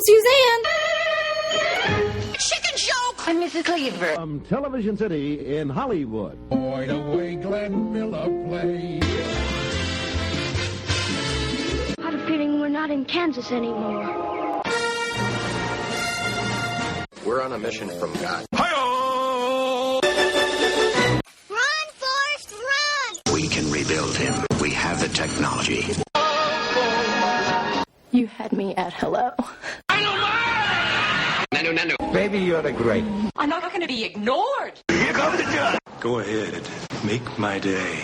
Suzanne. Chicken joke! I'm Mrs. Cleaver. From Television City in Hollywood. Boy, the way Glenn Miller plays. I had a feeling we're not in Kansas anymore. We're on a mission from God. Hi-oh! Run, Forrest, run! We can rebuild him. We have the technology. You had me at hello. Nanu. Baby, you're the great. I'm not going to be ignored. Here comes the judge. Go ahead. Make my day.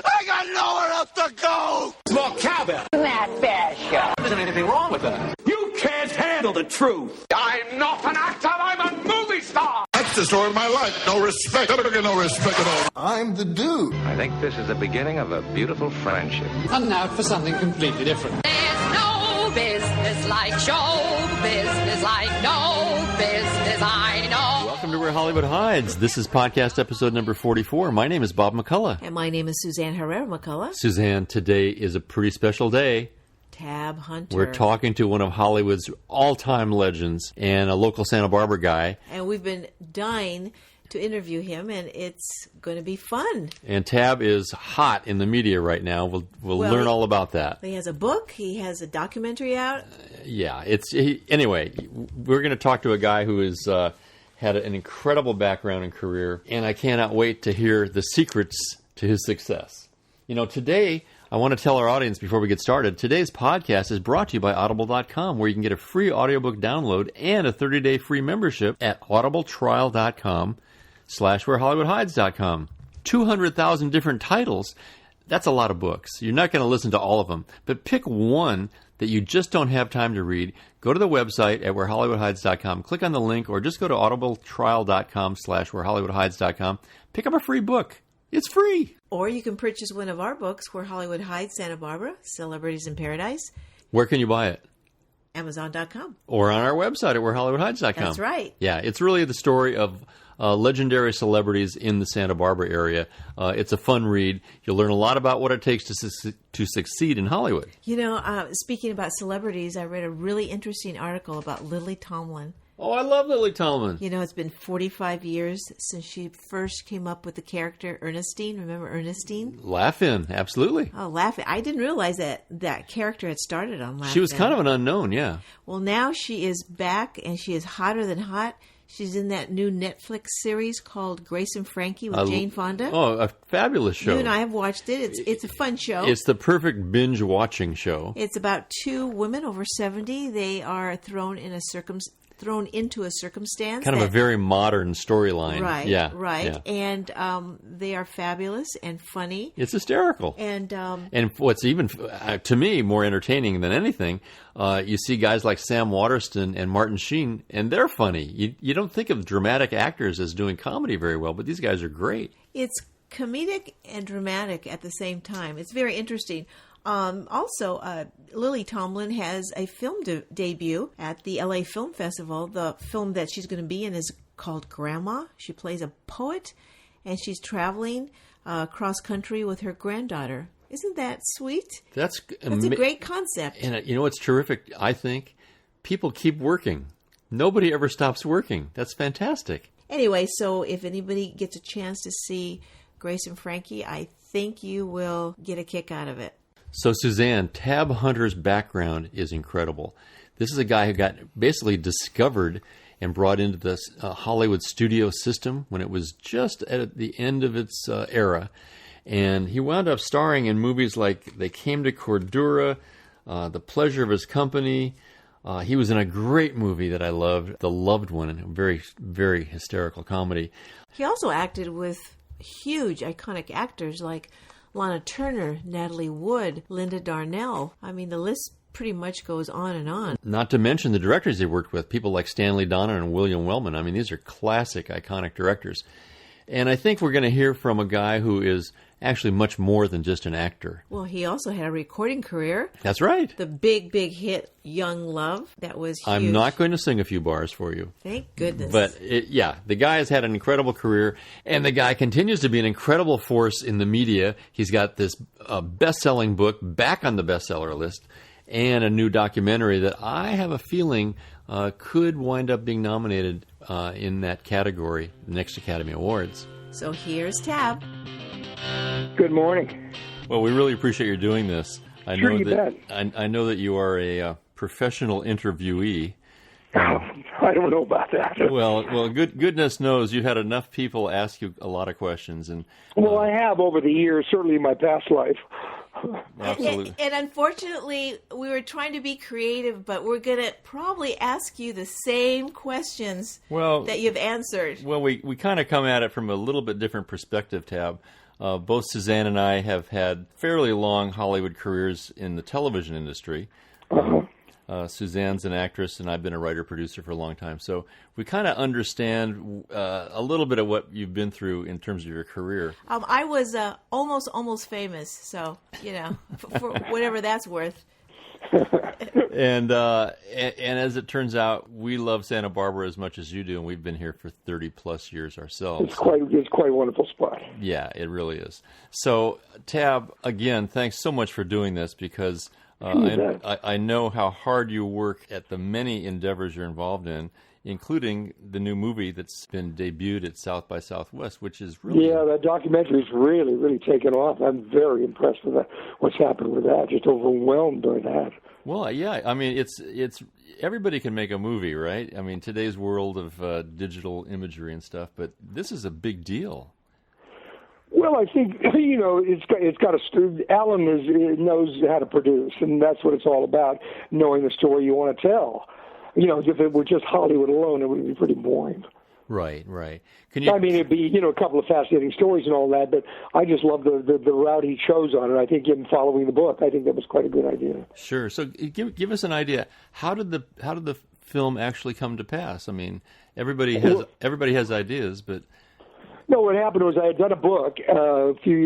I got nowhere else to go! Small cowbell. That Basha. There isn't anything wrong with that. You can't handle the truth. I'm not an actor, I'm a movie star! That's the story of my life. No respect. I don't get no respect at all. I'm the dude. I think this is the beginning of a beautiful friendship. And now for something completely different. There's no business like show business, like no business I know. Welcome to Where Hollywood Hides. This is podcast episode number 44. My name is Bob McCullough. And my name is Suzanne Herrera McCullough. Suzanne, today is a pretty special day. Tab Hunter. We're talking to one of Hollywood's all-time legends and a local Santa Barbara guy. And we've been dying to interview him, and it's going to be fun. And Tab is hot in the media right now. We'll learn all about that. He has a book. He has a documentary out. Anyway, we're going to talk to a guy who has had an incredible background and career, and I cannot wait to hear the secrets to his success. You know, today, I want to tell our audience before we get started, today's podcast is brought to you by Audible.com, where you can get a free audiobook download and a 30-day free membership at audibletrial.com/wherehollywoodhides.com. 200,000 different titles. That's a lot of books. You're not going to listen to all of them, but pick one that you just don't have time to read. Go to the website at wherehollywoodhides.com, click on the link, or just go to audibletrial.com/wherehollywoodhides.com. Pick up a free book. It's free. Or you can purchase one of our books, Where Hollywood Hides, Santa Barbara, Celebrities in Paradise. Where can you buy it? Amazon.com. Or on our website at wherehollywoodhides.com. That's right. Yeah, it's really the story of legendary celebrities in the Santa Barbara area. It's a fun read. You'll learn a lot about what it takes to succeed in Hollywood. You know, speaking about celebrities, I read a really interesting article about Lily Tomlin. Oh, I love Lily Tomlin. You know, it's been 45 years since she first came up with the character Ernestine. Remember Ernestine? Laugh-In, absolutely. Oh, Laugh-In. I didn't realize that character had started on Laugh-In. She was kind of an unknown, yeah. Well, now she is back, and she is hotter than hot. She's in that new Netflix series called Grace and Frankie with Jane Fonda. Oh, a fabulous show. You and I have watched it. It's a fun show. It's the perfect binge-watching show. It's about two women over 70. They are thrown into a circumstance. Kind of a very modern storyline. Right, yeah, right. Yeah. And they are fabulous and funny. It's hysterical. And what's even, to me, more entertaining than anything, you see guys like Sam Waterston and Martin Sheen, and they're funny. You don't think of dramatic actors as doing comedy very well, but these guys are great. It's comedic and dramatic at the same time. It's very interesting. Also, Lily Tomlin has a film debut at the LA Film Festival. The film that she's going to be in is called Grandma. She plays a poet, and she's traveling cross country with her granddaughter. Isn't that sweet? That's a great concept. And you know what's terrific, I think? People keep working. Nobody ever stops working. That's fantastic. Anyway, so if anybody gets a chance to see Grace and Frankie, I think you will get a kick out of it. So, Suzanne, Tab Hunter's background is incredible. This is a guy who got basically discovered and brought into the Hollywood studio system when it was just at the end of its era. And he wound up starring in movies like They Came to Cordura, The Pleasure of His Company. He was in a great movie that I loved, The Loved One, a very, very hysterical comedy. He also acted with huge, iconic actors like Lana Turner, Natalie Wood, Linda Darnell. I mean, the list pretty much goes on and on. Not to mention the directors he worked with, people like Stanley Donen and William Wellman. I mean, these are classic, iconic directors. And I think we're going to hear from a guy who is actually much more than just an actor. Well, he also had a recording career. That's right. The big hit, Young Love, that was huge. I'm not going to sing a few bars for you. Thank goodness. But, the guy has had an incredible career, and the guy continues to be an incredible force in the media. He's got this best-selling book back on the bestseller list, and a new documentary that I have a feeling could wind up being nominated in that category, the next Academy Awards. So here's Tab. Good morning. Well, we really appreciate your doing this. I Sure, know you that bet. I know that you are a professional interviewee. I don't know about that. Well, goodness knows you've had enough people ask you a lot of questions, and Well, I have over the years, certainly in my past life. absolutely. And unfortunately, we were trying to be creative, but we're going to probably ask you the same questions that you've answered. Well, we kind of come at it from a little bit different perspective, Tab. Both Suzanne and I have had fairly long Hollywood careers in the television industry. Suzanne's an actress, and I've been a writer-producer for a long time. So we kind of understand a little bit of what you've been through in terms of your career. I was almost famous, so, for whatever that's worth. And as it turns out, we love Santa Barbara as much as you do, and we've been here for 30-plus years ourselves. It's quite a wonderful spot. Yeah, it really is. So, Tab, again, thanks so much for doing this, because I know how hard you work at the many endeavors you're involved in, including the new movie that's been debuted at South by Southwest, which is really... Yeah, that documentary's really, really taken off. I'm very impressed with that. What's happened with that. Just overwhelmed by that. Well, yeah, I mean, it's everybody can make a movie, right? I mean, today's world of digital imagery and stuff, but this is a big deal. Well, I think it's got a. Alan knows how to produce, and that's what it's all about: knowing the story you want to tell. If it were just Hollywood alone, it would be pretty boring. Right. It'd be a couple of fascinating stories and all that, but I just love the route he chose on it. I think in following the book, I think that was quite a good idea. Sure. So give us an idea. How did the film actually come to pass? I mean, everybody has ideas, but. No, what happened was I had done a book quite a few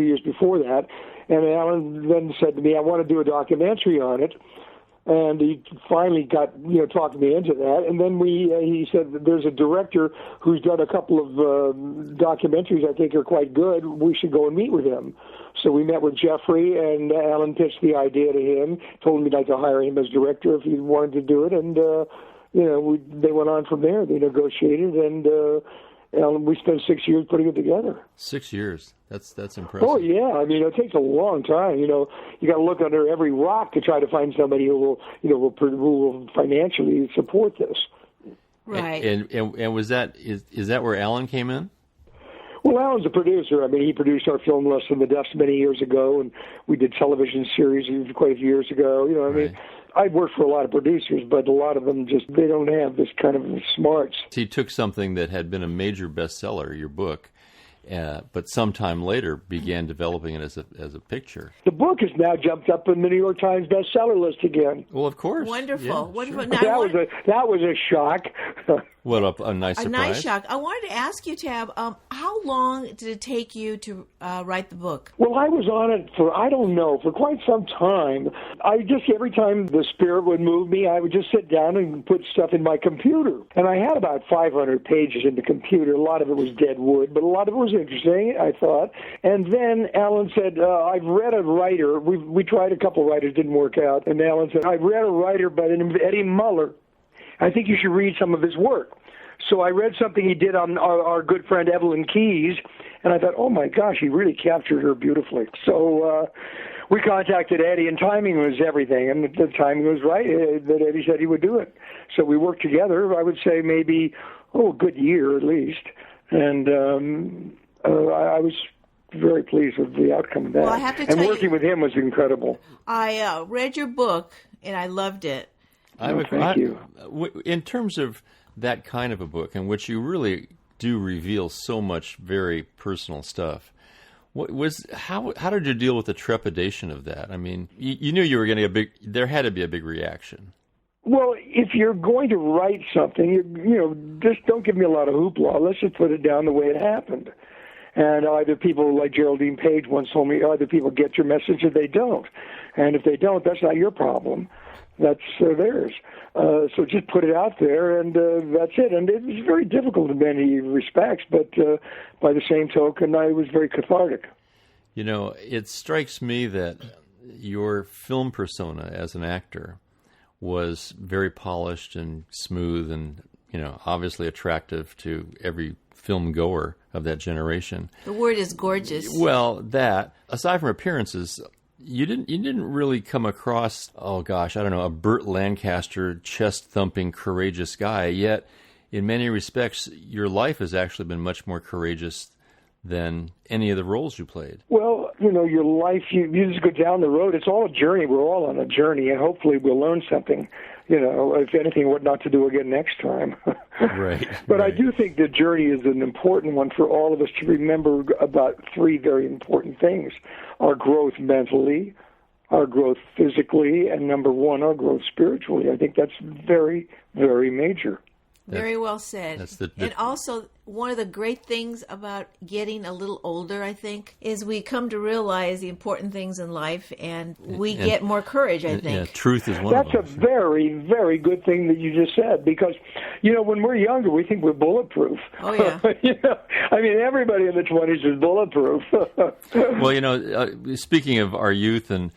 years before that, and Alan then said to me, "I want to do a documentary on it." And he finally talked me into that. And then he said that there's a director who's done a couple of documentaries I think are quite good. We should go and meet with him. So we met with Jeffrey, and Alan pitched the idea to him, told me I'd like to hire him as director if he wanted to do it. And, they went on from there. They negotiated, and we spent 6 years putting it together. 6 years. That's impressive. Oh yeah, I mean it takes a long time. You got to look under every rock to try to find somebody who will financially support this. Right. And was that is that where Alan came in? Well, Alan's a producer. I mean, he produced our film Less Than the Dust many years ago, and we did television series quite a few years ago. Mean, I've worked for a lot of producers, but a lot of them they don't have this kind of smarts. He took something that had been a major bestseller, your book, but sometime later began developing it as a picture. The book has now jumped up in the New York Times bestseller list again. Well, of course. Wonderful. Yeah, Wonderful. Sure. Now, that was a shock. What a nice surprise. A nice shock. I wanted to ask you, Tab, how long did it take you to write the book? Well, I was on it for quite some time. Every time the spirit would move me, I would just sit down and put stuff in my computer. And I had about 500 pages in the computer. A lot of it was dead wood, but a lot of it was interesting, I thought. And then Alan said, I've read a writer. We tried a couple writers, didn't work out. And Alan said, I've read a writer by the name of Eddie Muller. I think you should read some of his work. So I read something he did on our good friend Evelyn Keyes, and I thought, oh my gosh, he really captured her beautifully. So we contacted Eddie, and timing was everything, and the timing was right, that Eddie said he would do it. So we worked together, I would say maybe, a good year at least, and I was very pleased with the outcome of that. Well, I have to tell working with him was incredible. I read your book, and I loved it. Thank you. In terms of that kind of a book, in which you really do reveal so much very personal stuff, how did you deal with the trepidation of that? I mean, you knew you were going to get there had to be a big reaction. Well, if you're going to write something, just don't give me a lot of hoopla. Let's just put it down the way it happened. And either people like Geraldine Page once told me, either people get your message or they don't. And if they don't, that's not your problem. That's theirs. So just put it out there, and that's it. And it was very difficult in many respects, but by the same token, it was very cathartic. It strikes me that your film persona as an actor was very polished and smooth and, obviously attractive to every film goer of that generation. The word is gorgeous. Well, that, aside from appearances, you didn't really come across, a Burt Lancaster, chest-thumping, courageous guy, yet in many respects, your life has actually been much more courageous than any of the roles you played. Well, your life, you just go down the road. It's all a journey. We're all on a journey, and hopefully we'll learn something, if anything, what not to do again next time. Right. But right. I do think the journey is an important one for all of us to remember about three very important things: our growth mentally, our growth physically, and number one, our growth spiritually. I think that's very, very major. Very well said. And also, one of the great things about getting a little older, I think, is we come to realize the important things in life, and we get more courage, I think. Yeah, truth is one of them. That's a very, very good thing that you just said, because, when we're younger, we think we're bulletproof. Oh, yeah. Everybody in the 20s is bulletproof. Well, speaking of our youth and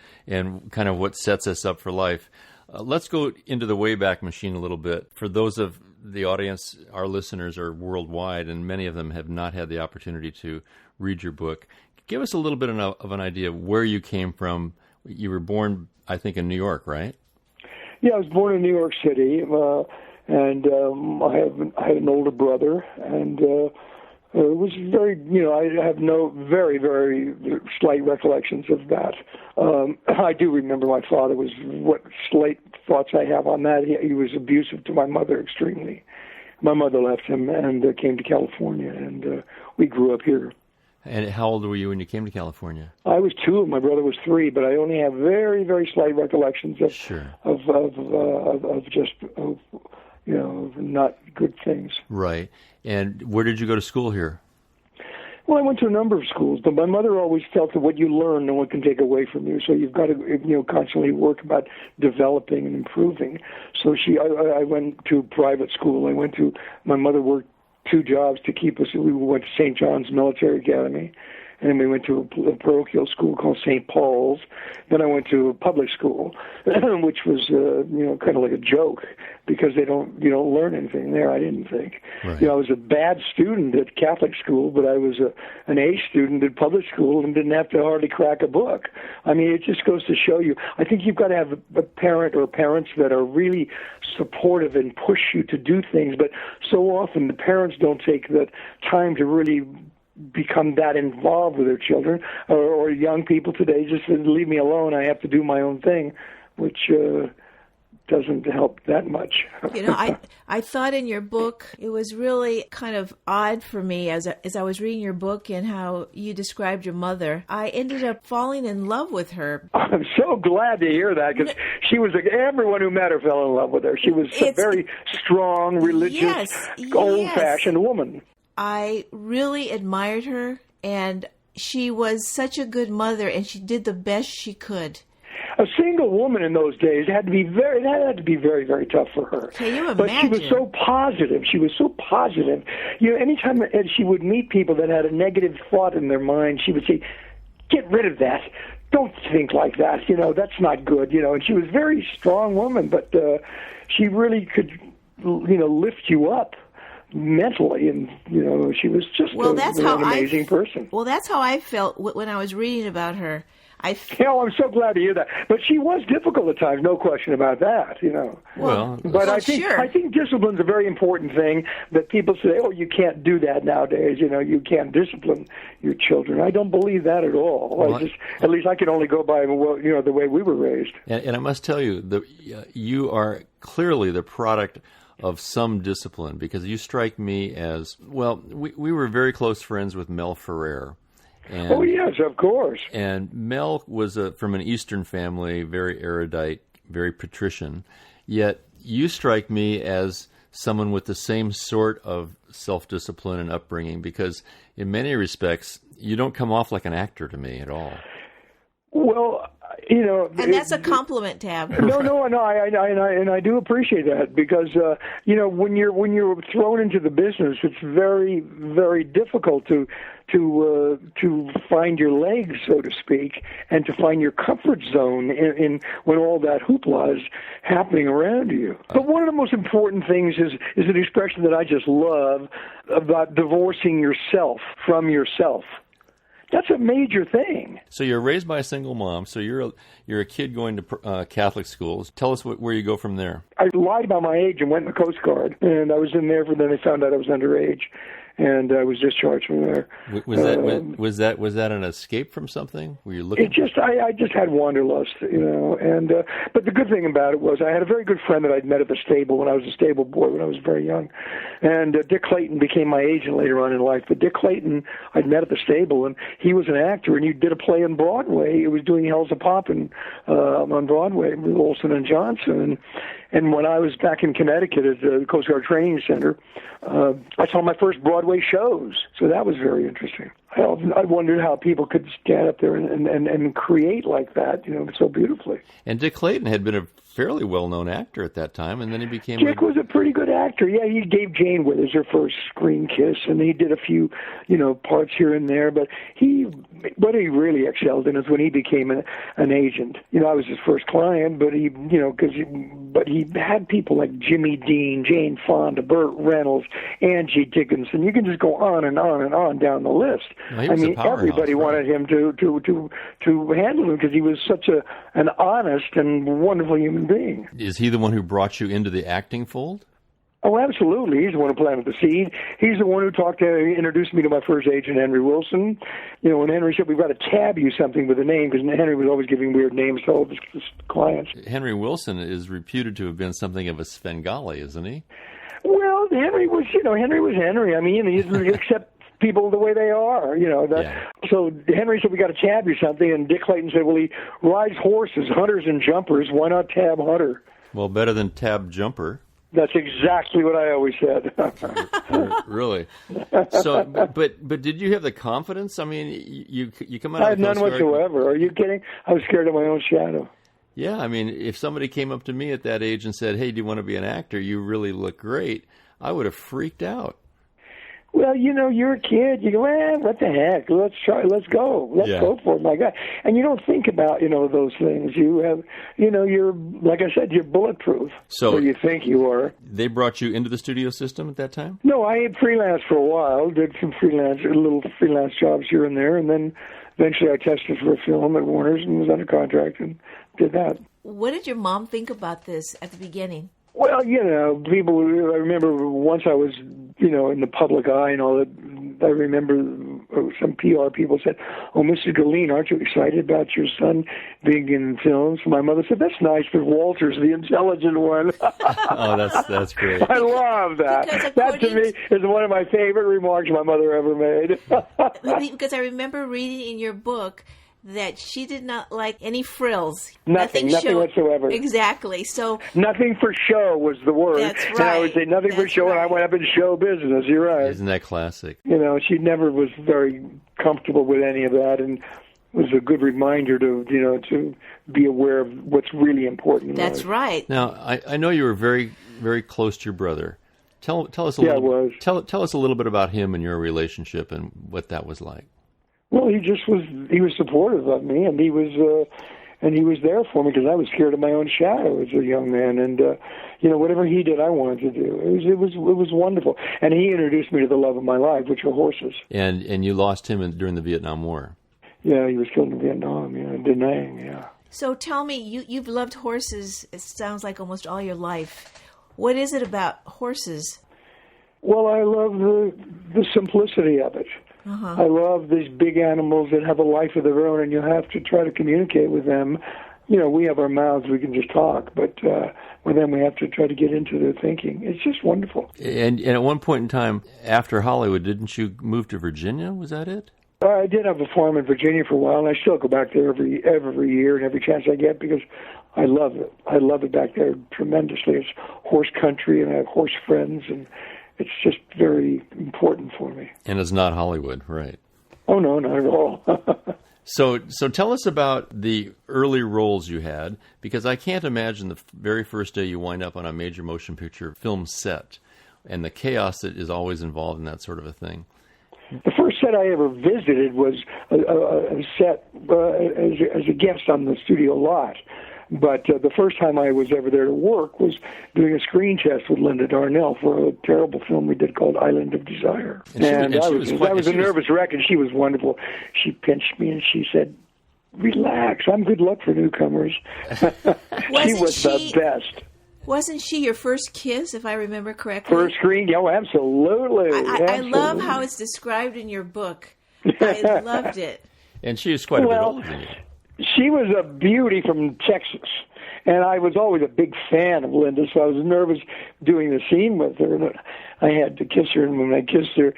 kind of what sets us up for life, let's go into the Wayback Machine a little bit. For those of the audience, our listeners are worldwide, and many of them have not had the opportunity to read your book. Give us a little bit of an idea of where you came from. You were born, I think, in New York, right? Yeah, I was born in New York City, and I had an older brother, and it was very, I have no very, very slight recollections of that. I do remember my father was, what slight thoughts I have on that, he was abusive to my mother extremely. My mother left him and came to California, and we grew up here. And how old were you when you came to California? I was 2, my brother was 3, but I only have very, very slight recollections of not good things. Right. And where did you go to school here? Well, I went to a number of schools, but my mother always felt that what you learn, no one can take away from you. So you've got to, constantly work about developing and improving. So I went to private school. My mother worked 2 jobs to keep us. We went to St. John's Military Academy, and then we went to a parochial school called St. Paul's. Then I went to a public school, which was, kind of like a joke, because you don't learn anything there, I didn't think. Right. I was a bad student at Catholic school, but I was an A student at public school and didn't have to hardly crack a book. It just goes to show you, I think you've got to have a parent or parents that are really supportive and push you to do things, but so often the parents don't take the time to really become that involved with their children, or young people today just leave me alone, I have to do my own thing, which doesn't help that much. I thought in your book, it was really kind of odd for me as I was reading your book and how you described your mother. I ended up falling in love with her. I'm so glad to hear that, because she was, everyone who met her fell in love with her. She was a very strong, religious, old-fashioned woman. I really admired her, and she was such a good mother, and she did the best she could. A single woman in those days had to be very, very tough for her. Can you imagine? But she was so positive. Anytime she would meet people that had a negative thought in their mind, she would say, "Get rid of that. Don't think like that. That's not good." And she was a very strong woman, but she really could, lift you up mentally, and she was just an amazing person. Well, that's how I felt when I was reading about her. I'm so glad to hear that. But she was difficult at times, no question about that. But I think discipline's a very important thing. That people say, "Oh, you can't do that nowadays." You can't discipline your children. I don't believe that at all. Well, at least I can only go by the way we were raised. And I must tell you, you are clearly the product of some discipline, because you strike me as, well, we were very close friends with Mel Ferrer. Oh, yes, of course. And Mel was from an Eastern family, very erudite, very patrician. Yet you strike me as someone with the same sort of self-discipline and upbringing, because in many respects, you don't come off like an actor to me at all. Well, And that's a compliment, Tab. No, I do appreciate that because when you're thrown into the business, it's very, very difficult to find your legs, so to speak, and to find your comfort zone in when all that hoopla is happening around you. But one of the most important things is an expression that I just love about divorcing yourself from yourself. That's a major thing. So you're raised by a single mom. So you're a kid going to Catholic schools. Tell us where you go from there. I lied about my age and went in the Coast Guard, and I was in there. Then they found out I was underage, and I was discharged from there. Was that an escape from something? Were you looking? I just had wanderlust, And but the good thing about it was I had a very good friend that I'd met at the stable when I was a stable boy when I was very young, and Dick Clayton became my agent later on in life. But Dick Clayton I'd met at the stable, and he was an actor, and he did a play on Broadway. It was doing Hell's a Poppin' on Broadway with Olson and Johnson. And when I was back in Connecticut at the Coast Guard Training Center, I saw my first Broadway shows. So that was very interesting. I wondered how people could stand up there and create like that, so beautifully. And Dick Clayton had been a fairly well-known actor at that time, and then he became... Dick was a pretty good actor. Yeah, he gave Jane Withers her first screen kiss, and he did a few, parts here and there. But what he really excelled in is when he became an agent. I was his first client, but he had people like Jimmy Dean, Jane Fonda, Burt Reynolds, Angie Dickinson. You can just go on and on and on down the list. Well, everybody wanted him to handle him because he was such an honest and wonderful human being. Is he the one who brought you into the acting fold? Oh, absolutely. He's the one who planted the seed. He's the one who introduced me to my first agent, Henry Wilson. When Henry said, we've got to tab you something with a name, because Henry was always giving weird names to all of his clients. Henry Wilson is reputed to have been something of a Svengali, isn't he? Well, Henry was Henry. I mean, he accept people the way they are, So Henry said, we got to tab you something, and Dick Clayton said, well, he rides horses, hunters and jumpers. Why not tab hunter? Well, better than tab jumper. That's exactly what I always said. Really? So, but did you have the confidence? I mean, you come out. I had none whatsoever. Are you kidding? I was scared of my own shadow. Yeah, I mean, if somebody came up to me at that age and said, "Hey, do you want to be an actor? You really look great," I would have freaked out. Well, you're a kid. You go, what the heck? Let's try. Let's go. Let's go for it, my God. And you don't think about, those things. You have, you're, like I said, you're bulletproof. So or you think you are. They brought you into the studio system at that time? No, I had freelance for a while. Did some little freelance jobs here and there, and then eventually I tested for a film at Warner's and was under contract and did that. What did your mom think about this at the beginning? Well, people, I remember once I was, in the public eye and all that, I remember some PR people said, oh, Mr. Galeen, aren't you excited about your son being in films? My mother said, that's nice, but Walter's the intelligent one. Oh, that's great. I love that. That, to me, is one of my favorite remarks my mother ever made. Because I remember reading in your book that she did not like any frills. Nothing whatsoever. Exactly. So nothing for show was the word. That's right. And I would say nothing for show, and I went up in show business. You're right. Isn't that classic? She never was very comfortable with any of that, and was a good reminder to be aware of what's really important. That's right. Now, I know you were very, very close to your brother. Tell us a little. I was. Tell us a little bit about him and your relationship and what that was like. Well, he was supportive of me, and he was there for me because I was scared of my own shadow as a young man, and whatever he did, I wanted to do. It was wonderful, and he introduced me to the love of my life, which are horses. And you lost him during the Vietnam War. Yeah, he was killed in Vietnam. In Da Nang. Yeah. So tell me, you've loved horses. It sounds like almost all your life. What is it about horses? Well, I love the simplicity of it. I love these big animals that have a life of their own, and you have to try to communicate with them. We have our mouths, we can just talk, but with them we have to try to get into their thinking. It's just wonderful. And at one point in time, after Hollywood, didn't you move to Virginia? Was that it? I did have a farm in Virginia for a while, and I still go back there every year and every chance I get because I love it. I love it back there tremendously. It's horse country, and I have horse friends, and it's just very important for me. And it's not Hollywood, right? Oh, no, not at all. So tell us about the early roles you had, because I can't imagine the very first day you wind up on a major motion picture film set and the chaos that is always involved in that sort of a thing. The first set I ever visited was a set as a guest on the studio lot. But the first time I was ever there to work was doing a screen test with Linda Darnell for a terrible film we did called Island of Desire. And I was a nervous wreck, and she was wonderful. She pinched me and she said, "Relax, I'm good luck for newcomers." She was the best. Wasn't she your first kiss, if I remember correctly? First screen? Oh, absolutely. I love how it's described in your book. I loved it. And she is quite a bit older than you. She was a beauty from Texas, and I was always a big fan of Linda, so I was nervous doing the scene with her. And I had to kiss her, and when I kissed her,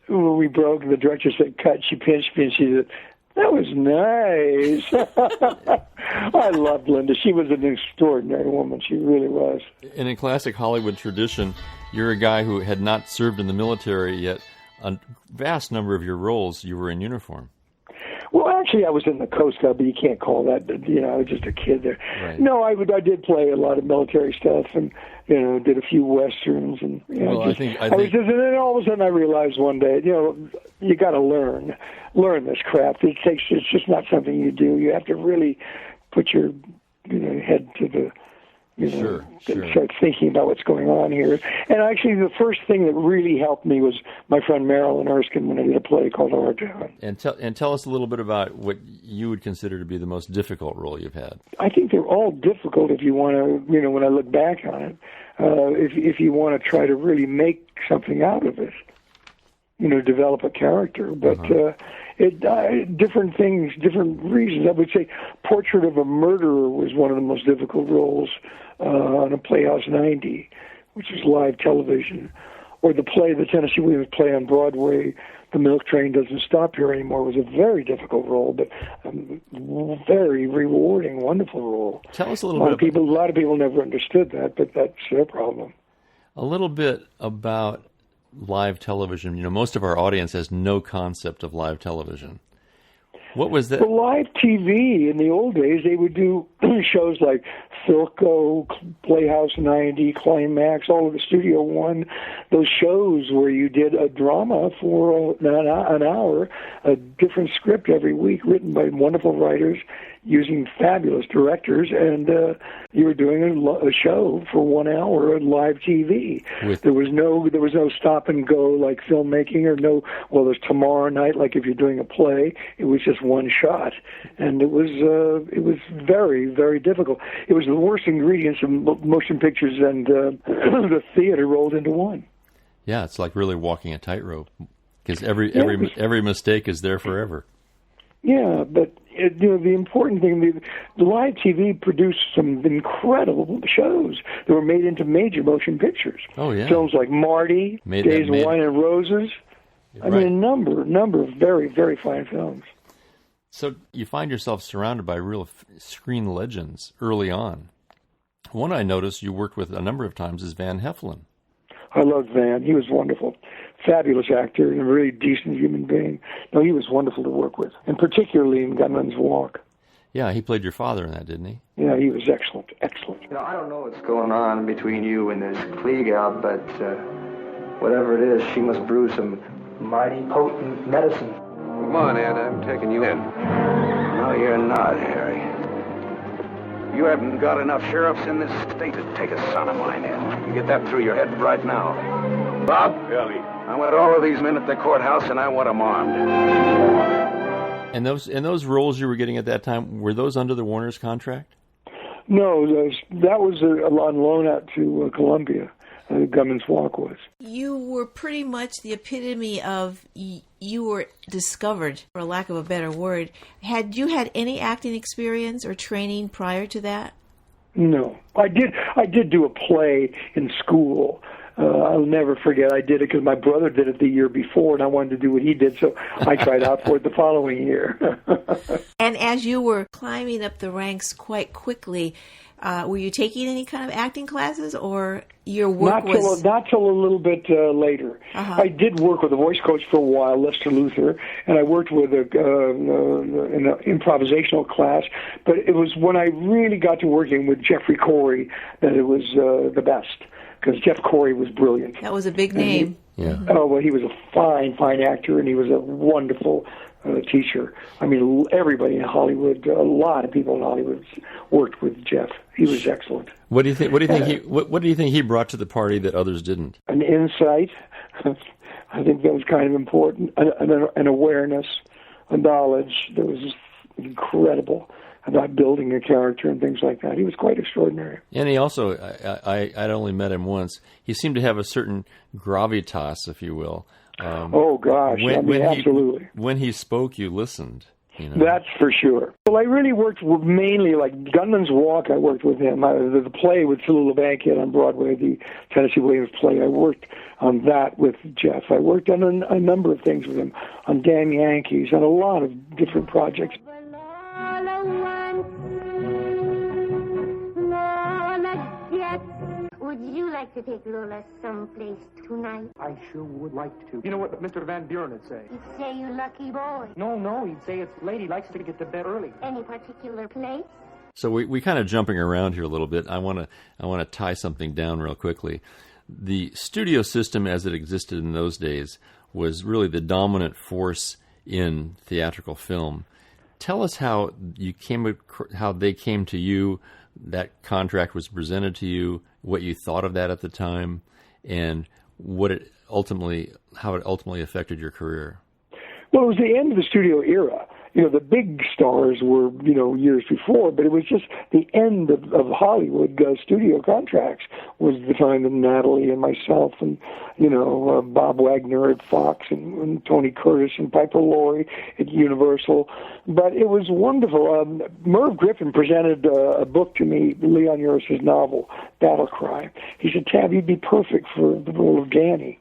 when we broke, and the director said, "Cut," she pinched me, and she said, "That was nice." I loved Linda. She was an extraordinary woman. She really was. And in classic Hollywood tradition, you're a guy who had not served in the military, yet a vast number of your roles you were in uniform. Well, actually, I was in the Coast Guard, but you can't call that, I was just a kid there. Right. No, I did play a lot of military stuff and, did a few Westerns. And, I think and then all of a sudden I realized one day, you got to learn this craft. It's just not something you do. You have to really put your, head to the, Sure. start thinking about what's going on here. And actually, the first thing that really helped me was my friend Marilyn Erskine when I did a play called Our Town. And tell us a little bit about what you would consider to be the most difficult role you've had. I think they're all difficult if you want to, when I look back on it, if you want to try to really make something out of it, develop a character. But different things, different reasons. I would say Portrait of a Murderer was one of the most difficult roles on a Playhouse 90, which is live television. Or the play, the Tennessee Williams play on Broadway, The Milk Train Doesn't Stop Here Anymore, was a very difficult role, but very rewarding, wonderful role. Tell us a little bit. A lot of people never understood that, but that's their problem. A little bit about live television. Most of our audience has no concept of live television. What was that? Well, live TV in the old days, they would do shows like Philco, Playhouse 90, Climax, all of the Studio One. Those shows where you did a drama for an hour, a different script every week, written by wonderful writers, using fabulous directors, and you were doing a show for 1 hour on live TV. There was no stop and go like filmmaking, or there's tomorrow night like if you're doing a play. It was just one shot, and it was very, very difficult. It was the worst ingredients of motion pictures and the theater rolled into one. Yeah, it's like really walking a tightrope, because every mistake is there forever. Yeah, but the important thing, the live TV produced some incredible shows that were made into major motion pictures. Oh yeah, films like Marty, Days of Wine and Roses. I mean, a number of very, very fine films. So you find yourself surrounded by real screen legends early on. One I noticed you worked with a number of times is Van Heflin. I loved Van. He was wonderful. Fabulous actor and a really decent human being. No, he was wonderful to work with, and particularly in Gunman's Walk. Yeah, he played your father in that, didn't he? Yeah, he was excellent. I don't know what's going on between you and this Klieg, but whatever it is, she must brew some mighty potent medicine. Come on, Ed, I'm taking you in. No, you're not, Harry. You haven't got enough sheriffs in this state to take a son of mine in. You get that through your head right now. Bob? Ellie. I want all of these men at the courthouse, and I want them armed. And those roles you were getting at that time, were those under the Warner's contract? No, that was on loan out to Columbia. Gunman's Walk was. You were pretty much the epitome of you were discovered, for lack of a better word. Had you had any acting experience or training prior to that? No, I did do a play in school. I'll never forget. I did it because my brother did it the year before, and I wanted to do what he did, so I tried out for it the following year. And as you were climbing up the ranks quite quickly, were you taking any kind of acting classes, or your work Not till a little bit later. I did work with a voice coach for a while, Lester Luther, and I worked with in an improvisational class. But it was when I really got to working with Jeffrey Corey that it was the best, because Jeff Corey was brilliant. That was a big name. He was a fine actor, and he was a wonderful teacher. I mean, everybody in Hollywood, a lot of people in Hollywood worked with Jeff. He was excellent. What do you think? What do you think he brought to the party that others didn't? An insight. I think that was kind of important. An awareness, a knowledge that was just incredible about building a character and things like that. He was quite extraordinary. And he also, I'd only met him once. He seemed to have a certain gravitas, if you will. Absolutely. When he spoke, you listened. You know? That's for sure. Well, I really worked with mainly, like Gunman's Walk, I worked with him. The play with Tallulah Bankhead on Broadway, the Tennessee Williams play, I worked on that with Jeff. I worked on a number of things with him, on Damn Yankees, on a lot of different projects. Would you like to take Lola someplace tonight? I sure would like to. You know what Mr. Van Buren would say? He'd say you lucky boy. No, he'd say it's lady likes to get to bed early. Any particular place? So we kind of jumping around here a little bit. I want to tie something down real quickly. The studio system as it existed in those days was really the dominant force in theatrical film. Tell us how they came to you, that contract was presented to you, what you thought of that at the time, and how it ultimately affected your career. Well, it was the end of the studio era. You know, the big stars were, years before, but it was just the end of Hollywood studio contracts was the time that Natalie and myself and, Bob Wagner at Fox and Tony Curtis and Piper Laurie at Universal. But it was wonderful. Merv Griffin presented a book to me, Leon Uris's novel, Battle Cry. He said, Tab, you'd be perfect for the role of Danny.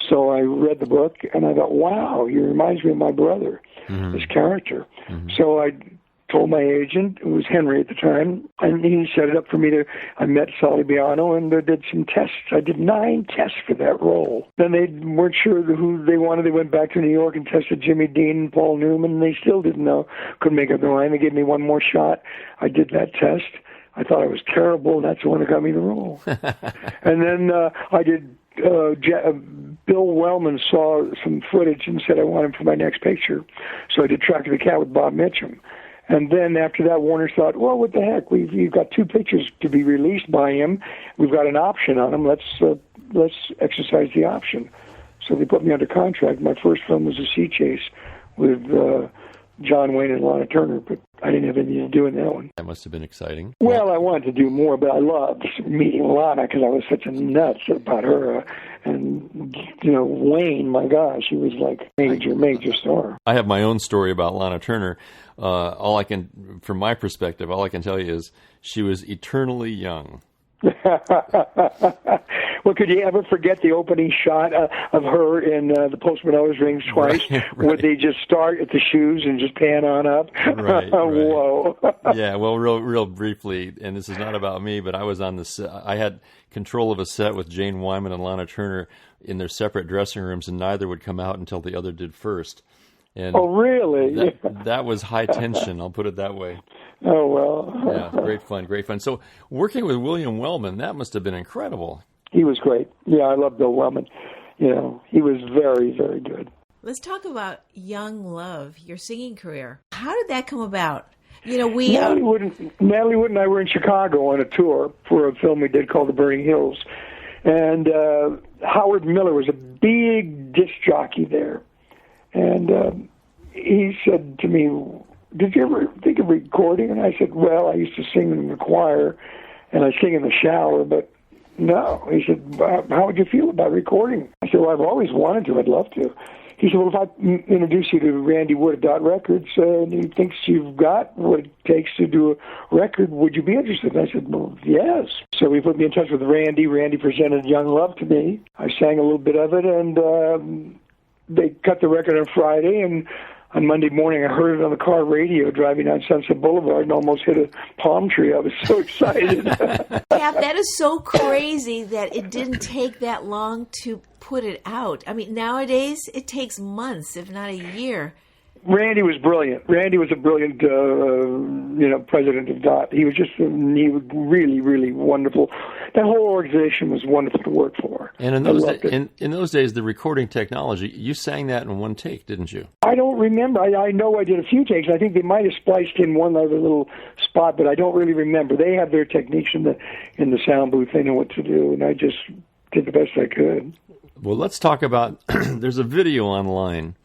So I read the book, and I thought, wow, he reminds me of my brother, this character. Mm-hmm. So I told my agent, it was Henry at the time, and he set it up for me I met Sally Biano and did some tests. I did 9 tests for that role. Then they weren't sure who they wanted. They went back to New York and tested Jimmy Dean and Paul Newman, and they still didn't know, couldn't make up their mind. They gave me one more shot. I did that test. I thought I was terrible, and that's the one that got me the role. And then I did... Bill Wellman saw some footage and said I want him for my next picture. So I did Track of the Cat with Bob Mitchum. And then after that, Warner thought, well, what the heck? We've got 2 pictures to be released by him. We've got an option on him. Let's exercise the option. So they put me under contract. My first film was A Sea Chase with John Wayne and Lana Turner, but I didn't have anything to do in that one. That must have been exciting. Well, I wanted to do more, but I loved meeting Lana because I was such a nuts about her. And, Wayne, my gosh, he was like major star. I have my own story about Lana Turner. From my perspective, all I can tell you is she was eternally young. Well, could you ever forget the opening shot of her in The Postman Always Rings Twice, right. Where they just start at the shoes and just pan on up? Right. Whoa. Yeah, well, real briefly, and this is not about me, but I was on the set. I had control of a set with Jane Wyman and Lana Turner in their separate dressing rooms, and neither would come out until the other did first. And oh, really? That was high tension, I'll put it that way. Oh, well. Yeah, great fun. So working with William Wellman, that must have been incredible. He was great. Yeah, I love Bill Wellman. He was very, very good. Let's talk about Young Love, your singing career. How did that come about? Natalie Wood and I were in Chicago on a tour for a film we did called The Burning Hills. And Howard Miller was a big disc jockey there. And he said to me, did you ever think of recording? And I said, well, I used to sing in the choir, and I sing in the shower, but no. He said, how would you feel about recording? I said, well, I've always wanted to. I'd love to. He said, well, if I introduce you to Randy Wood at Dot Records, and he thinks you've got what it takes to do a record, would you be interested? And I said, well, yes. So he put me in touch with Randy. Randy presented Young Love to me. I sang a little bit of it, and they cut the record on Friday, and on Monday morning, I heard it on the car radio driving down Sunset Boulevard and almost hit a palm tree. I was so excited. Yeah, that is so crazy that it didn't take that long to put it out. I mean, nowadays it takes months, if not a year. Randy was brilliant. Randy was a brilliant, president of DOT. He was really, really wonderful. That whole organization was wonderful to work for. And in those days, the recording technology, you sang that in one take, didn't you? I don't remember. I know I did a few takes. I think they might have spliced in one other little spot, but I don't really remember. They have their techniques in the sound booth. They know what to do, and I just did the best I could. Well, let's talk about. There's a video online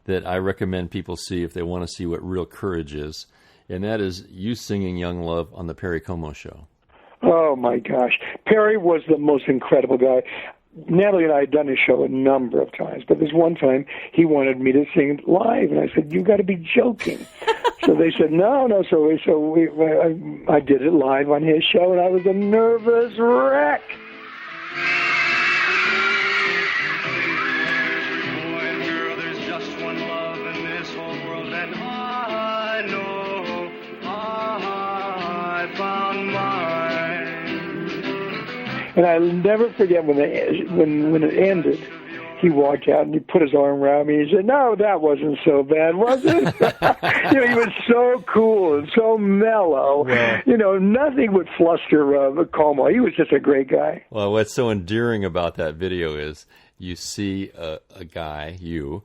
that I recommend people see if they want to see what real courage is, and that is you singing Young Love on the Perry Como Show. Oh, my gosh. Perry was the most incredible guy. Natalie and I had done his show a number of times, but this one time he wanted me to sing it live, and I said, "You got to be joking." So they said, no. I did it live on his show, and I was a nervous wreck. And I'll never forget when it ended, he walked out and he put his arm around me and he said, "No, that wasn't so bad, was it?" He was so cool and so mellow. Yeah. Nothing would fluster Como. He was just a great guy. Well, what's so endearing about that video is you see a guy, you,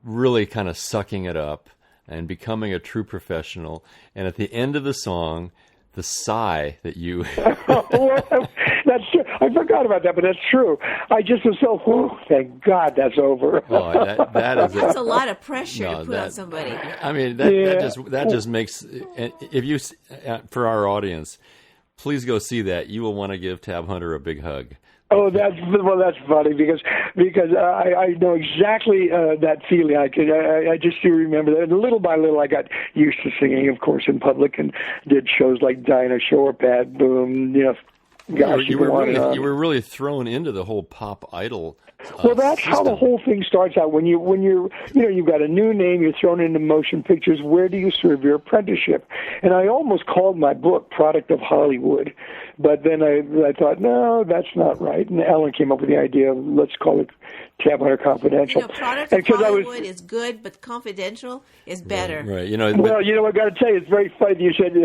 really kind of sucking it up and becoming a true professional. And at the end of the song, the sigh that you... That's true. I forgot about that, but that's true. I just was so, thank God that's over. That's a lot of pressure to put on somebody. I mean, that just makes... If you, for our audience, please go see that. You will want to give Tab Hunter a big hug. Oh, that's funny because I know exactly that feeling. I just do remember that. And little by little, I got used to singing, of course, in public, and did shows like Dinah Shore, Bad Boom. Gosh, you were really thrown into the whole pop idol. Well, that's system. how the whole thing starts out. When you've got a new name, you're thrown into motion pictures. Where do you serve your apprenticeship? And I almost called my book "Product of Hollywood," but then I thought, no, that's not right. And Ellen came up with the idea of let's call it Tab Hunter Confidential. Product of Hollywood is good, but Confidential is better. Right. Well, I got to tell you, it's very funny. You said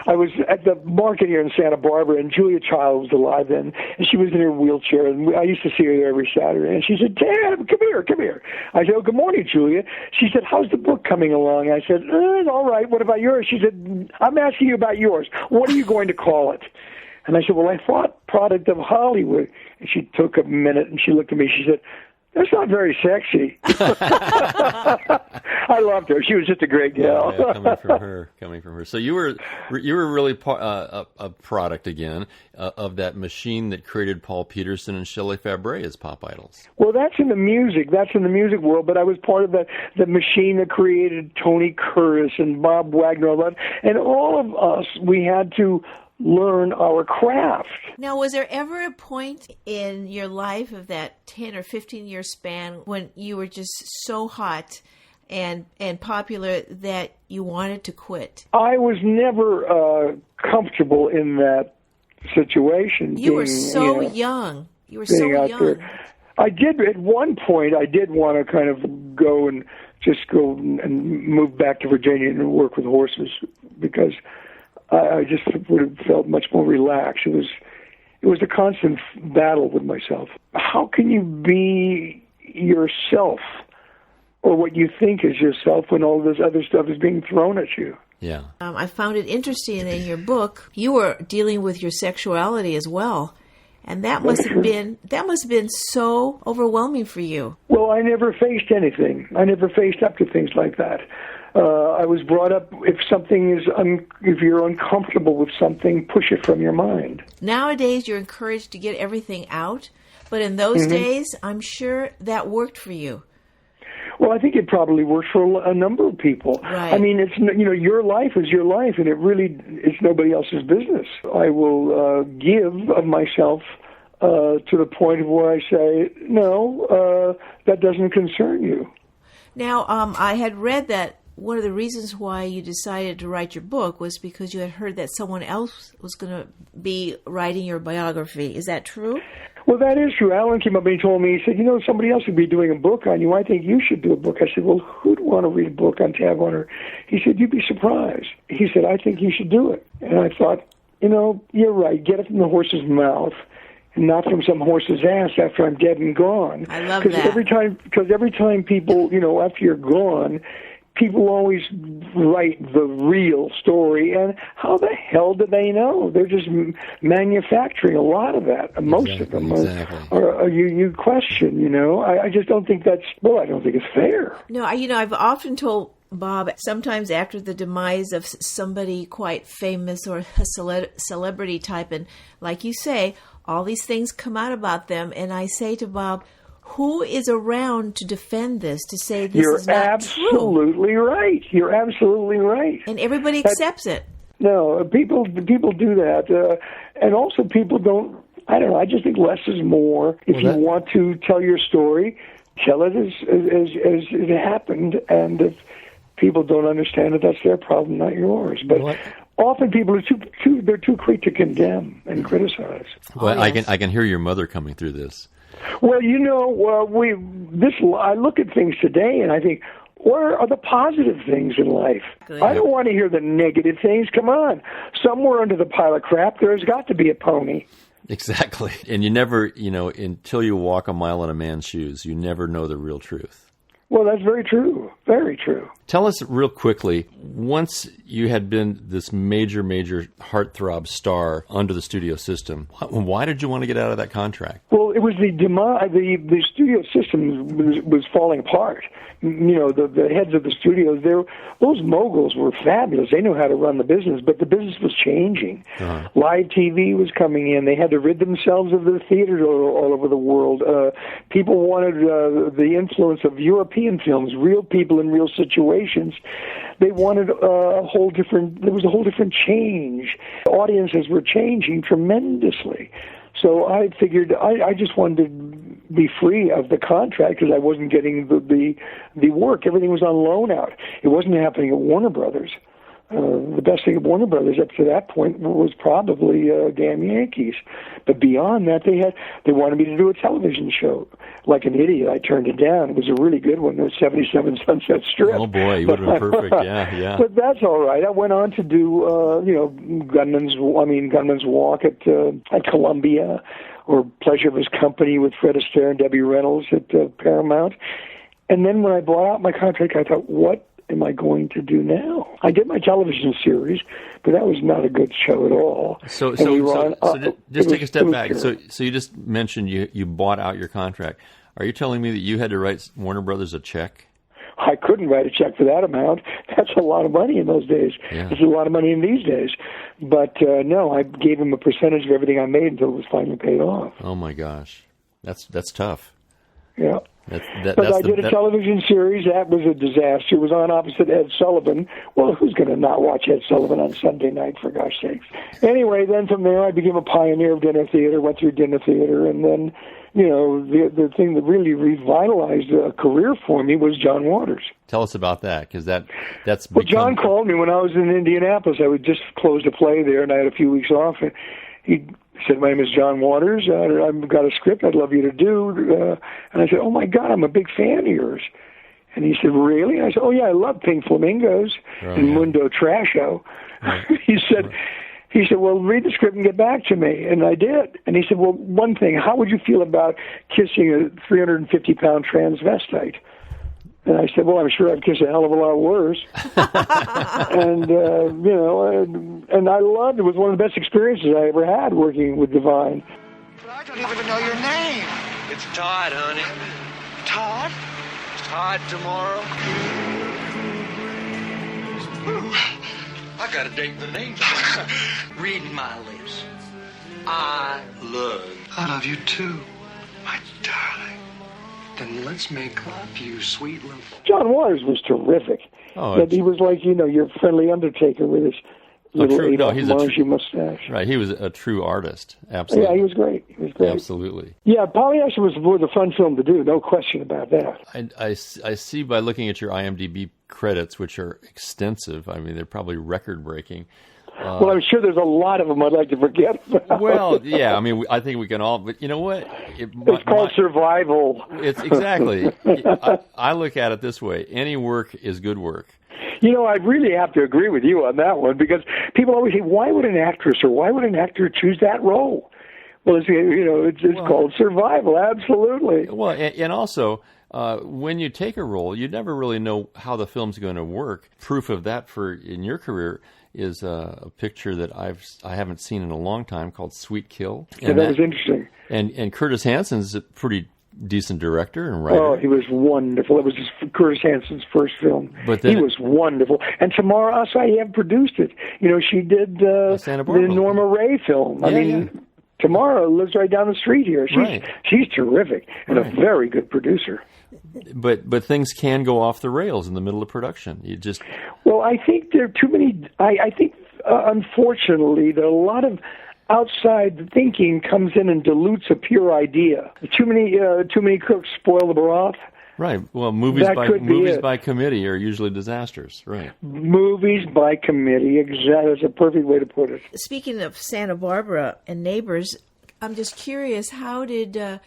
I was at the market here in Santa Barbara, and Julia Child was alive then, and she was in her wheelchair, and I used to see her there every Saturday. And she said, "Tab, come here. I said, "Oh, good morning, Julia." She said, "How's the book coming along?" I said, "It's all right. What about yours?" She said, "I'm asking you about yours. What are you going to call it?" And I said, "Well, I thought Product of Hollywood." And she took a minute, and she looked at me. She said, "That's not very sexy." I loved her. She was just a great gal. Yeah, coming from her. So you were really a product again of that machine that created Paul Peterson and Shelley Fabre as pop idols. Well, that's in the music. That's in the music world. But I was part of the machine that created Tony Curtis and Bob Wagner, and all of us. We had to learn our craft. Now, was there ever a point in your life of that 10 or 15 year span when you were just so hot and popular that you wanted to quit? I was never comfortable in that situation. You were so young. You were so young. There. I did, at one point, I did want to kind of go and move back to Virginia and work with horses because I just would have felt much more relaxed. It was a constant battle with myself. How can you be yourself or what you think is yourself when all this other stuff is being thrown at you? Yeah. I found it interesting in your book, you were dealing with your sexuality as well. And that must have been so overwhelming for you. Well, I never faced anything. I never faced up to things like that. I was brought up, if you're uncomfortable with something, push it from your mind. Nowadays, you're encouraged to get everything out, but in those days, I'm sure that worked for you. Well, I think it probably worked for a number of people. Right. I mean, your life is your life, and it's nobody else's business. I will give of myself to the point of where I say, no, that doesn't concern you. Now, I had read that one of the reasons why you decided to write your book was because you had heard that someone else was going to be writing your biography. Is that true? Well, that is true. Alan came up and he told me, he said, somebody else would be doing a book on you. I think you should do a book. I said, well, who'd want to read a book on Tab Hunter? He said, you'd be surprised. He said, I think you should do it. And I thought, you're right. Get it from the horse's mouth and not from some horse's ass after I'm dead and gone. I love that. Because every time people, after you're gone, people always write the real story, and how the hell do they know? They're just manufacturing a lot of that. Most of them are you question, I just don't think I don't think it's fair. No, I've often told Bob, sometimes after the demise of somebody quite famous or a celebrity type, and like you say, all these things come out about them, and I say to Bob, who is around to defend this, to say this is not true? You're absolutely right. You're absolutely right. And everybody accepts it. No, people do that. And also people don't, I don't know, I just think less is more. If you want to tell your story, tell it as it happened. And if people don't understand it, that's their problem, not yours. But often people are they're too quick to condemn and criticize. Well, I can hear your mother coming through this. Well, I look at things today and I think, where are the positive things in life? Good. I don't want to hear the negative things. Come on. Somewhere under the pile of crap, there's got to be a pony. Exactly. And you never, until you walk a mile in a man's shoes, you never know the real truth. Well, that's very true. Very true. Tell us real quickly, once you had been this major, major heartthrob star under the studio system, why did you want to get out of that contract? Well, it was the studio system was falling apart. The heads of the studios, those moguls were fabulous. They knew how to run the business, but the business was changing. Uh-huh. Live TV was coming in. They had to rid themselves of the theaters all over the world. People wanted the influence of European films, real people in real situations. They wanted there was a whole different change. Audiences were changing tremendously. So I figured I just wanted to be free of the contract because I wasn't getting the work. Everything was on loan out. It wasn't happening at Warner Brothers. The best thing at Warner Brothers up to that point was probably Damn Yankees. But beyond that, they wanted me to do a television show. Like an idiot, I turned it down. It was a really good one. It was 77 Sunset Strip. Oh boy, you would have been perfect. Yeah. But that's all right. I went on to do Gunman's Walk at Columbia, or Pleasure of His Company with Fred Astaire and Debbie Reynolds at Paramount. And then when I bought out my contract, I thought, what am I going to do now? I did my television series, but that was not a good show at all. So just take a step back. So you just mentioned you bought out your contract. Are you telling me that you had to write Warner Brothers a check? I couldn't write a check for that amount. That's a lot of money in those days. Yeah. It's a lot of money in these days. But no, I gave him a percentage of everything I made until it was finally paid off. Oh my gosh, that's tough. Yeah. But I did a television series. That was a disaster. It was on opposite Ed Sullivan. Well, who's going to not watch Ed Sullivan on Sunday night, for gosh sakes? Anyway, then from there, I became a pioneer of dinner theater, went through dinner theater, and then, the thing that really revitalized a career for me was John Waters. Tell us about that, because that's Well, John called me when I was in Indianapolis. I would just closed a play there, and I had a few weeks off, and he said, my name is John Waters. I've got a script I'd love you to do. And I said, oh, my God, I'm a big fan of yours. And he said, really? And I said, oh, yeah, I love Pink Flamingos and Mundo Trasho. Right. He said, well, read the script and get back to me. And I did. And he said, well, one thing, how would you feel about kissing a 350-pound transvestite? And I said, well, I'm sure I'd kiss a hell of a lot worse. And, and I loved it. It was one of the best experiences I ever had working with Divine. But I don't even know your name. It's Todd, honey. Todd? Todd tomorrow. Ooh, I got a date in the name. Reading my lips. I love you too, my darling. Then let's make love, you sweet little... John Waters was terrific. Oh, he was like, your friendly undertaker with his little true. No, Adolph he's a Marshy mustache. Right, he was a true artist. Absolutely. Yeah, he was great. He was great. Absolutely. Yeah, Polyester was a fun film to do, no question about that. I see by looking at your IMDb credits, which are extensive. I mean, they're probably record-breaking. Well, I'm sure there's a lot of them I'd like to forget about. Well, yeah, I mean, I think we can all, but you know what? It's called survival. It's exactly. I look at it this way. Any work is good work. You know, I really have to agree with you on that one, because people always say, why would an actress or why would an actor choose that role? Well, it's called survival, absolutely. Well, and also, when you take a role, you never really know how the film's going to work. Proof of that in your career is a picture that I haven't seen in a long time called Sweet Kill. And that was interesting. And Curtis Hansen's a pretty decent director and writer. Oh, he was wonderful. It was Curtis Hansen's first film. But then he was wonderful. And Tamara Asayev produced it. You know, she did the Norma Ray film. I mean, Tamara lives right down the street here. She's terrific and a very good producer. But things can go off the rails in the middle of production. Well, I think there are too many. I think unfortunately that a lot of outside thinking comes in and dilutes a pure idea. Too many cooks spoil the broth. Right. Well, movies by committee are usually disasters. Right. Movies by committee. Exactly. That's a perfect way to put it. Speaking of Santa Barbara and neighbors, I'm just curious, how did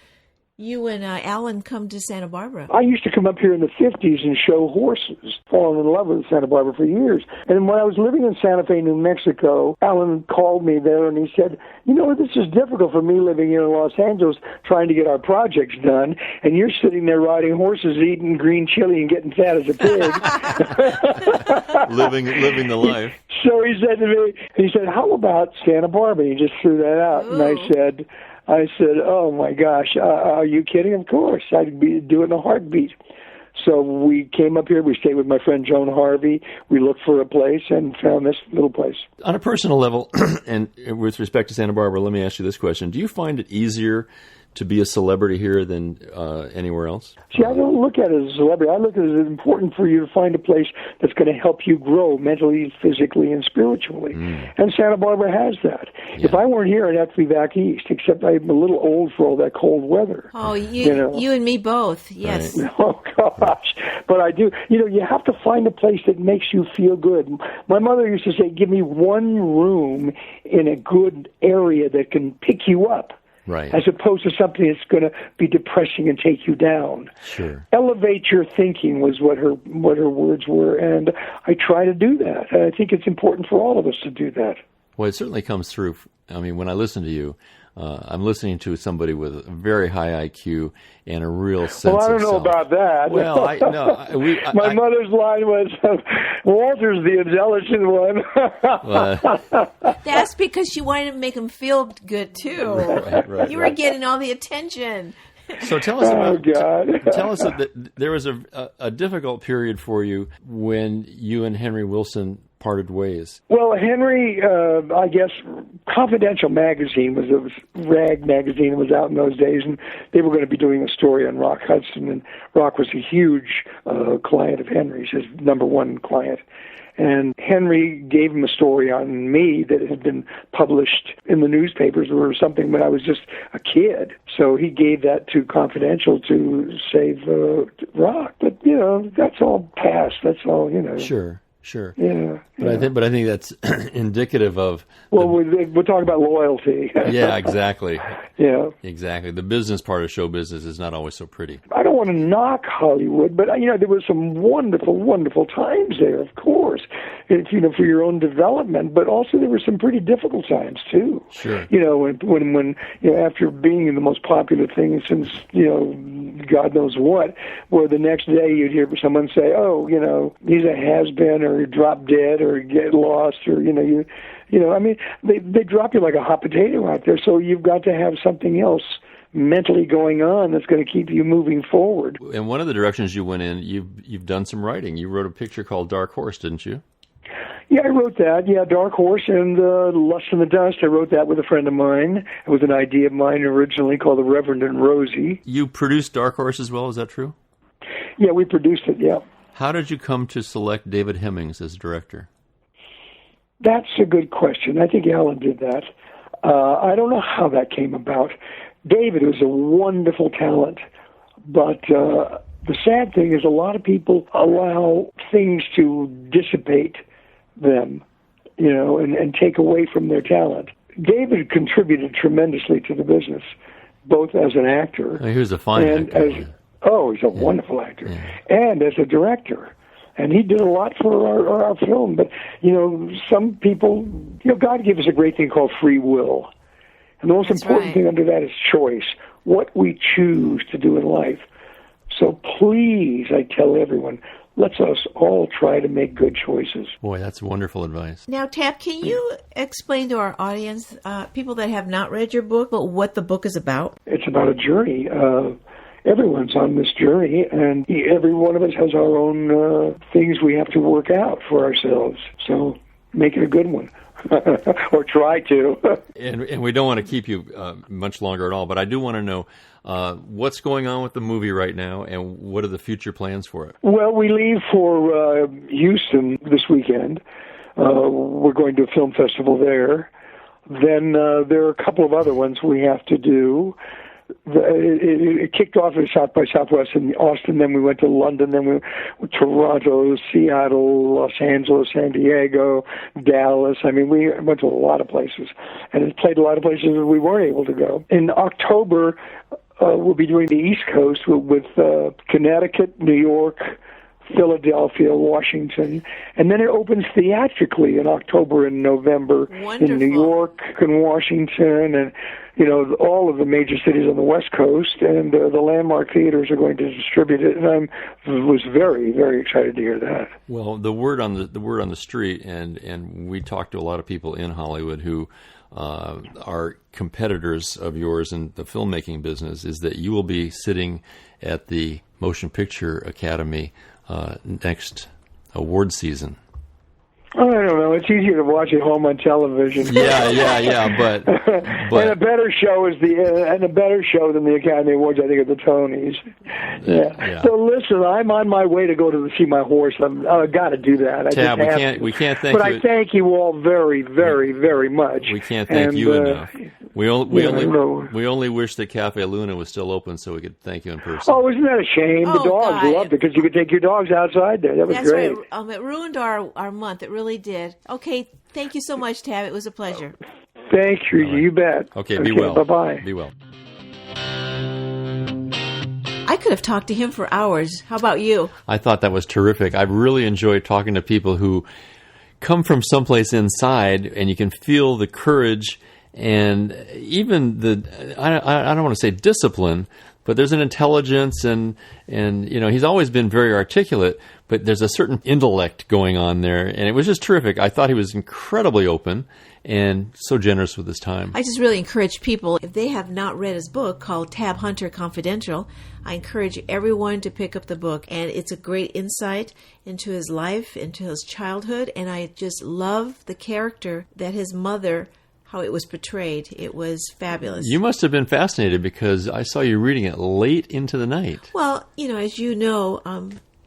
you and Alan come to Santa Barbara? I used to come up here in the 50s and show horses, falling in love with Santa Barbara for years. And when I was living in Santa Fe, New Mexico, Alan called me there and he said, you know, this is difficult for me living here in Los Angeles trying to get our projects done, and you're sitting there riding horses, eating green chili and getting fat as a pig. living the life. So he said to me, how about Santa Barbara? He just threw that out. Ooh. And I said, oh, my gosh, are you kidding? Of course. I'd do it in a heartbeat. So we came up here. We stayed with my friend Joan Harvey. We looked for a place and found this little place. On a personal level, and with respect to Santa Barbara, let me ask you this question. Do you find it easier to be a celebrity here than anywhere else? See, I don't look at it as a celebrity. I look at it as important for you to find a place that's going to help you grow mentally, physically, and spiritually. And Santa Barbara has that. Yeah. If I weren't here, I'd have to be back east, except I'm a little old for all that cold weather. Oh, you and me both, yes. Right. Oh, gosh. But I do. You know, you have to find a place that makes you feel good. My mother used to say, give me one room in a good area that can pick you up. Right. As opposed to something that's going to be depressing and take you down. Sure. Elevate your thinking was what her words were, and I try to do that. And I think it's important for all of us to do that. Well, it certainly comes through. I mean, when I listen to you, I'm listening to somebody with a very high IQ and a real sense of self. Well, I don't know about that. Well, my mother's line was, Walter's the intelligent one. That's because she wanted to make him feel good, too. Right, you were getting all the attention. So tell us about. Oh, God. Tell us that there was a difficult period for you when you and Henry Wilson parted ways. Well, Henry, I guess, Confidential magazine was a rag magazine. It was out in those days, and they were going to be doing a story on Rock Hudson, and Rock was a huge client of Henry's, his number one client. And Henry gave him a story on me that had been published in the newspapers or something when I was just a kid. So he gave that to Confidential to save Rock. But, you know, that's all past. That's all, you know. Sure. Yeah. But I think that's indicative of. Well, we're talking about loyalty. Yeah, exactly. Yeah. Exactly. The business part of show business is not always so pretty. I don't want to knock Hollywood, but you know there were some wonderful, wonderful times there, of course, you know, for your own development. But also there were some pretty difficult times too. Sure. You know, when you know, after being the most popular thing since God knows what, where the next day you'd hear someone say, "Oh, you know, he's a has-been," or "drop dead," or "get lost," or you know, I mean, they drop you like a hot potato out there. So you've got to have something else mentally going on that's going to keep you moving forward. And one of the directions you went in, you've done some writing. You wrote a picture called Dark Horse, didn't you? Yeah, I wrote that. Yeah, Dark Horse and Lust in the Dust. I wrote that with a friend of mine. It was an idea of mine originally called The Reverend and Rosie. You produced Dark Horse as well, is that true? Yeah, we produced it, yeah. How did you come to select David Hemmings as director? That's a good question. I think Alan did that. I don't know how that came about. David was a wonderful talent, but the sad thing is a lot of people allow things to dissipate them, and take away from their talent. David contributed tremendously to the business, both as an actor. He was a fine actor. He's a wonderful actor. Yeah. And as a director. And he did a lot for our film. But, some people, God gave us a great thing called free will. And the most important thing under that is choice, what we choose to do in life. So please, I tell everyone, let's us all try to make good choices. Boy, that's wonderful advice. Now, Tab, can you explain to our audience, people that have not read your book, what the book is about? It's about a journey. Everyone's on this journey, and every one of us has our own things we have to work out for ourselves. So make it a good one. Or try to. and we don't want to keep you much longer at all, but I do want to know what's going on with the movie right now, and what are the future plans for it? Well, we leave for Houston this weekend. We're going to a film festival there. Then there are a couple of other ones we have to do. It kicked off at South by Southwest in Austin, then we went to London, then we went to Toronto, Seattle, Los Angeles, San Diego, Dallas. I mean, we went to a lot of places, and it played a lot of places that we weren't able to go. In October, we'll be doing the East Coast with Connecticut, New York, Philadelphia, Washington, and then it opens theatrically in October and November. Wonderful. In New York and Washington, and all of the major cities on the West Coast, and the landmark theaters are going to distribute it. And I was very, very excited to hear that. Well, the word on the street, and we talked to a lot of people in Hollywood who are competitors of yours in the filmmaking business, is that you will be sitting at the Motion Picture Academy next award season. I don't know. It's easier to watch at home on television. Yeah. But and a better show than the Academy Awards, I think, are the Tonys. Yeah. So listen, I'm on my way to go to see my horse. I've got to do that. Tab, we can't thank you. But I thank you all very, very, very much. We can't thank you enough. We only wish that Cafe Luna was still open so we could thank you in person. Oh, isn't that a shame? The dogs loved it because you could take your dogs outside there. That was great. That's right. It ruined our month. It really did. Okay, thank you so much, Tab. It was a pleasure. Thank you. Right. You bet. Okay, be well. Bye-bye. Be well. I could have talked to him for hours. How about you? I thought that was terrific. I really enjoyed talking to people who come from someplace inside, and you can feel the courage and even I don't want to say discipline, but there's an intelligence and he's always been very articulate, but there's a certain intellect going on there, and it was just terrific. I thought he was incredibly open and so generous with his time. I just really encourage people, if they have not read his book called Tab Hunter Confidential, I encourage everyone to pick up the book, and it's a great insight into his life, into his childhood, and I just love the character that his mother, how it was portrayed. It was fabulous. You must have been fascinated because I saw you reading it late into the night. Well, as you know,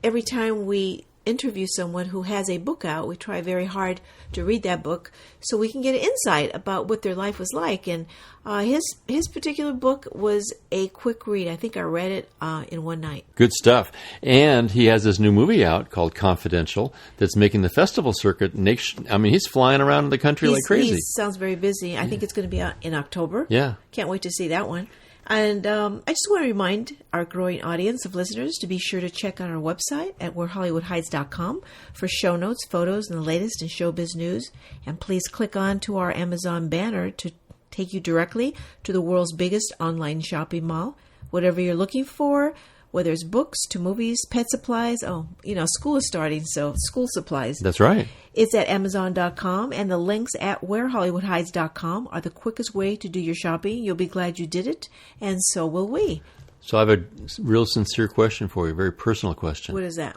every time we interview someone who has a book out, we try very hard to read that book so we can get an insight about what their life was like. And his particular book was a quick read. I think I read it in one night. Good stuff. And he has this new movie out called Confidential that's making the festival circuit. I mean, he's flying around the country like crazy. He sounds very busy. I think it's going to be out in October. Yeah. Can't wait to see that one. And I just want to remind our growing audience of listeners to be sure to check out our website at wherehollywoodhides.com for show notes, photos, and the latest in showbiz news. And please click on to our Amazon banner to take you directly to the world's biggest online shopping mall. Whatever you're looking for, whether it's books to movies, pet supplies. School is starting, so school supplies. That's right. It's at Amazon.com, and the links at wherehollywoodhides.com are the quickest way to do your shopping. You'll be glad you did it, and so will we. So I have a real sincere question for you, a very personal question. What is that?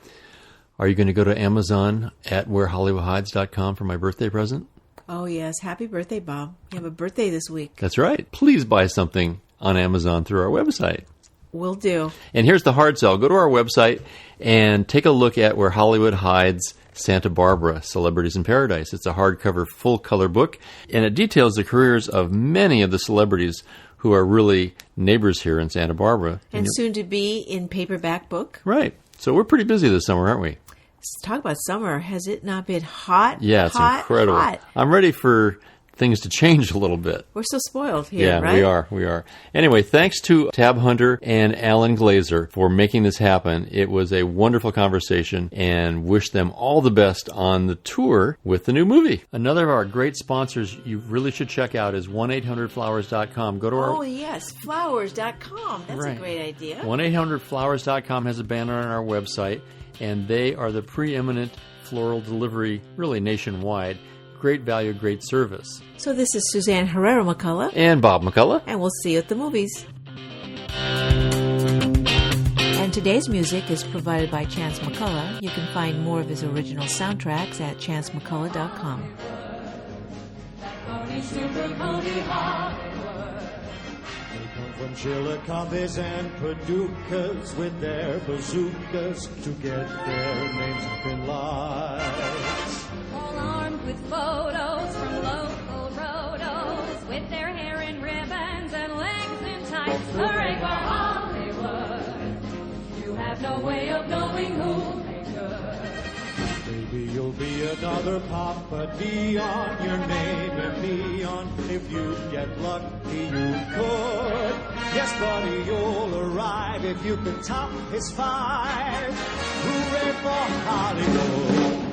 Are you going to go to Amazon at wherehollywoodhides.com for my birthday present? Oh, yes. Happy birthday, Bob. You have a birthday this week. That's right. Please buy something on Amazon through our website. Will do. And here's the hard sell. Go to our website and take a look at Where Hollywood Hides Santa Barbara, Celebrities in Paradise. It's a hardcover, full-color book, and it details the careers of many of the celebrities who are really neighbors here in Santa Barbara. And soon to be in paperback book. Right. So we're pretty busy this summer, aren't we? Talk about summer. Has it not been hot? Yeah, it's incredible. Hot. I'm ready for things to change a little bit. We're so spoiled here, right? Yeah, we are. Anyway, thanks to Tab Hunter and Alan Glazer for making this happen. It was a wonderful conversation, and wish them all the best on the tour with the new movie. Another of our great sponsors you really should check out is 1-800-Flowers.com. Go to our... Oh, yes, flowers.com. That's a great idea. 1-800-Flowers.com has a banner on our website, and they are the preeminent floral delivery, really nationwide. Great value, great service. So this is Suzanne Herrera-McCullough. And Bob McCullough. And we'll see you at the movies. And today's music is provided by Chance McCullough. You can find more of his original soundtracks at chancemccullough.com. From Chilicombes and Paducas with their bazookas to get their names up in lights. All armed with photos from local rotos with their hair in ribbons and legs in tights. Hooray for Hollywood! You have no way of knowing who they could. Maybe you'll be another Papa Dion, your name in neon. If you get lucky, you could. Yes, buddy, you'll arrive if you can top his 5. Hooray for Hollywood!